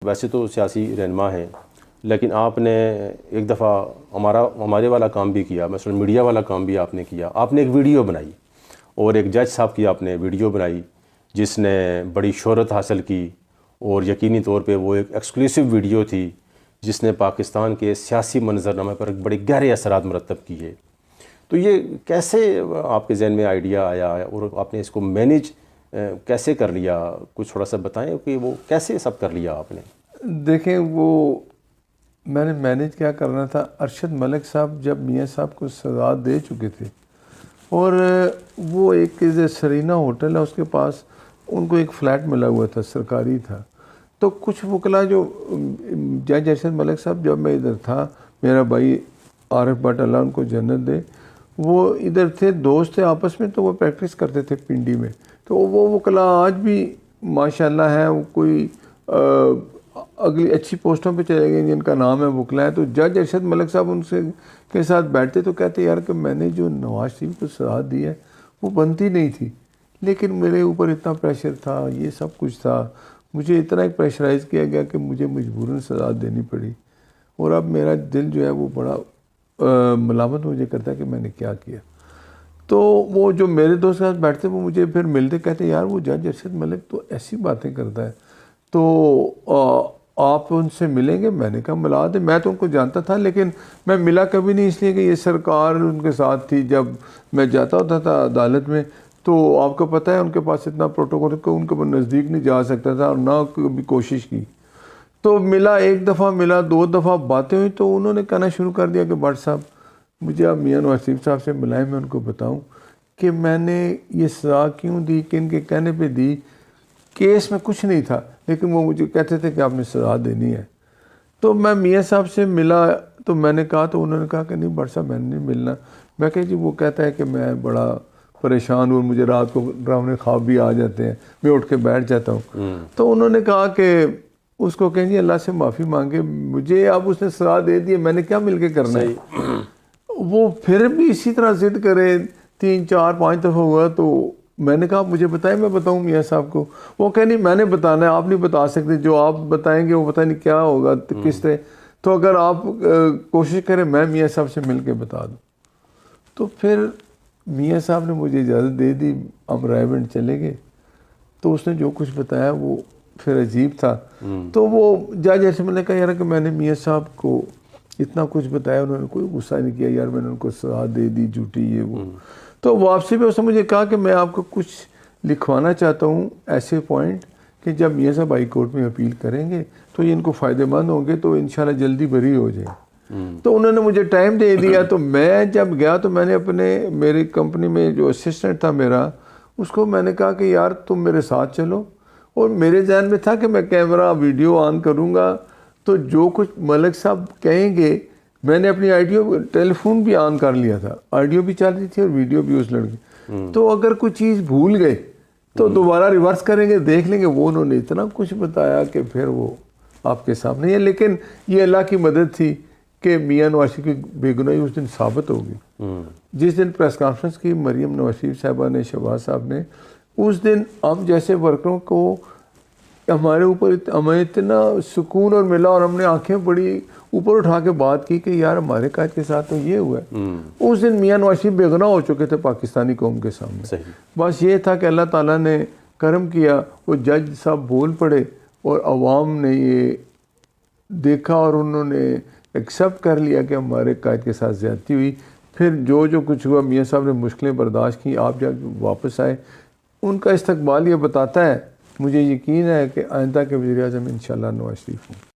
ویسے تو سیاسی رہنما ہیں، لیکن آپ نے ایک دفعہ ہمارے والا کام بھی کیا، مثلا میڈیا والا کام بھی آپ نے کیا. آپ نے ایک ویڈیو بنائی اور ایک جج صاحب کی آپ نے ویڈیو بنائی جس نے بڑی شہرت حاصل کی، اور یقینی طور پہ وہ ایک ایکسکلوسیو ویڈیو تھی جس نے پاکستان کے سیاسی منظرنامے پر بڑے گہرے اثرات مرتب کیے. تو یہ کیسے آپ کے ذہن میں آئیڈیا آیا اور آپ نے اس کو مینیج کیسے کر لیا؟ کچھ تھوڑا سا بتائیں کہ وہ کیسے سب کر لیا آپ نے؟ دیکھیں، وہ میں نے مینیج کیا کرنا تھا. ارشد ملک صاحب جب میاں صاحب کو سزا دے چکے تھے، اور وہ ایک سرینا ہوٹل ہے اس کے پاس، ان کو ایک فلیٹ ملا ہوا تھا، سرکاری تھا. تو کچھ وکلا جو جج ارشد ملک صاحب، جب میں ادھر تھا، میرا بھائی عارف بٹ اللہ ان کو جنت دے، وہ ادھر تھے، دوست تھے آپس میں، تو وہ پریکٹس کرتے تھے پنڈی میں. تو وہ وکلا آج بھی ماشاءاللہ ہیں، وہ کوئی اگلی اچھی پوسٹوں پہ چلے گئے جن کا نام ہے وکلا ہے. تو جج ارشد ملک صاحب ان سے کے ساتھ بیٹھتے تو کہتے یار کہ میں نے جو نواز شریف کو سزا دی ہے وہ بنتی نہیں تھی، لیکن میرے اوپر اتنا پریشر تھا، یہ سب کچھ تھا، مجھے اتنا ایک پریشرائز کیا گیا کہ مجھے مجبوراً سزا دینی پڑی. اور اب میرا دل جو ہے وہ بڑا ملامت مجھے کرتا ہے کہ میں نے کیا کیا. تو وہ جو میرے دوست کے ساتھ بیٹھتے وہ مجھے پھر ملتے، کہتے یار وہ جج ارشد ملک تو ایسی باتیں کرتا ہے، تو آپ ان سے ملیں گے؟ میں نے کہا ملا دیں. میں تو ان کو جانتا تھا لیکن میں ملا کبھی نہیں، اس لیے کہ یہ سرکار ان کے ساتھ تھی. جب میں جاتا ہوتا تھا عدالت میں تو آپ کو پتہ ہے ان کے پاس اتنا پروٹوکول کہ ان کے نزدیک نہیں جا سکتا تھا، اور نہ کبھی کوشش کی. تو ملا، ایک دفعہ ملا، 2 دفعہ باتیں ہوئی، تو انہوں نے کہنا شروع کر دیا کہ بٹ صاحب مجھے آپ میاں نواز شریف صاحب سے ملائیں، میں ان کو بتاؤں کہ میں نے یہ سزا کیوں دی، کن کے کہنے پہ دی. کیس میں کچھ نہیں تھا لیکن وہ مجھے کہتے تھے کہ آپ نے سزا دینی ہے. تو میں میاں صاحب سے ملا تو میں نے کہا، تو انہوں نے کہا کہ نہیں بٹ صاحب میں نے نہیں ملنا. میں کہا جی وہ کہتا ہے کہ میں بڑا پریشان ہوں، مجھے رات کو ڈراؤنے خواب بھی آ جاتے ہیں، میں اٹھ کے بیٹھ جاتا ہوں. تو انہوں نے کہا کہ اس کو کہیں جی اللہ سے معافی مانگے، مجھے اب اس نے سزا دے دی ہے، میں نے کیا مل کے کرنا ہے. وہ پھر بھی اسی طرح ضد کرے، 3 4 5 دفعہ ہوا. تو میں نے کہا مجھے بتائیں، میں بتاؤں میاں صاحب کو. وہ کہ نہیں میں نے بتانا ہے، آپ نہیں بتا سکتے، جو آپ بتائیں گے وہ پتہ نہیں کیا ہوگا کس طرح. تو اگر آپ کوشش کریں میں میاں صاحب سے مل کے بتا دوں. تو پھر میاں صاحب نے مجھے اجازت دے دی، ہم رائے بند چلے گئے. تو اس نے جو کچھ بتایا وہ پھر عجیب تھا. تو وہ جج ارشد نے کہا یار کہ میں نے میاں صاحب کو اتنا کچھ بتایا، انہوں نے کوئی غصہ نہیں کیا، یار میں نے ان کو سزا دے دی جھوٹی یہ وہ. تو واپسی پہ اس نے مجھے کہا کہ میں آپ کو کچھ لکھوانا چاہتا ہوں ایسے پوائنٹ کہ جب میاں صاحب ہائی کورٹ میں اپیل کریں گے تو یہ ان کو فائدہ مند ہوں گے، تو انشاءاللہ جلدی بری ہو جائے. تو انہوں نے مجھے ٹائم دے دیا. تو میں جب گیا تو میں نے میری کمپنی میں جو اسسٹنٹ تھا میرا، اس کو میں نے کہا کہ یار تم میرے ساتھ چلو. اور میرے ذہن میں تھا کہ میں کیمرہ ویڈیو آن کروں گا تو جو کچھ ملک صاحب کہیں گے، میں نے اپنی آئیڈیو ٹیلی فون بھی آن کر لیا تھا، آڈیو بھی چل رہی تھی اور ویڈیو بھی اس لڑکی. تو اگر کوئی چیز بھول گئے تو دوبارہ ریورس کریں گے، دیکھ لیں گے. وہ انہوں نے اتنا کچھ بتایا کہ پھر وہ آپ کے سامنے ہے. لیکن یہ اللہ کی مدد تھی کہ میاں نواز شریف کی بے گناہی اس دن ثابت ہوگی. جس دن پریس کانفرنس کی مریم نواز شریف صاحبہ نے، شہباز صاحب نے، اس دن ہم جیسے ورکروں کو ہمارے اوپر ہمیں اتنا سکون اور ملا، اور ہم نے آنکھیں بڑی اوپر اٹھا کے بات کی کہ یار ہمارے قائد کے ساتھ تو یہ ہوا ہے. اس دن میاں نواز شریف بے گناہ ہو چکے تھے پاکستانی قوم کے سامنے. بس یہ تھا کہ اللہ تعالیٰ نے کرم کیا، وہ جج صاحب بول پڑے اور عوام نے یہ دیکھا اور انہوں نے ایکسیپٹ کر لیا کہ ہمارے قائد کے ساتھ زیادتی ہوئی. پھر جو کچھ ہوا میاں صاحب نے مشکلیں برداشت کی. آپ جب واپس آئے ان کا استقبال یہ بتاتا ہے، مجھے یقین ہے کہ آئندہ کے وزیر اعظم انشاءاللہ نواز شریف ہوں.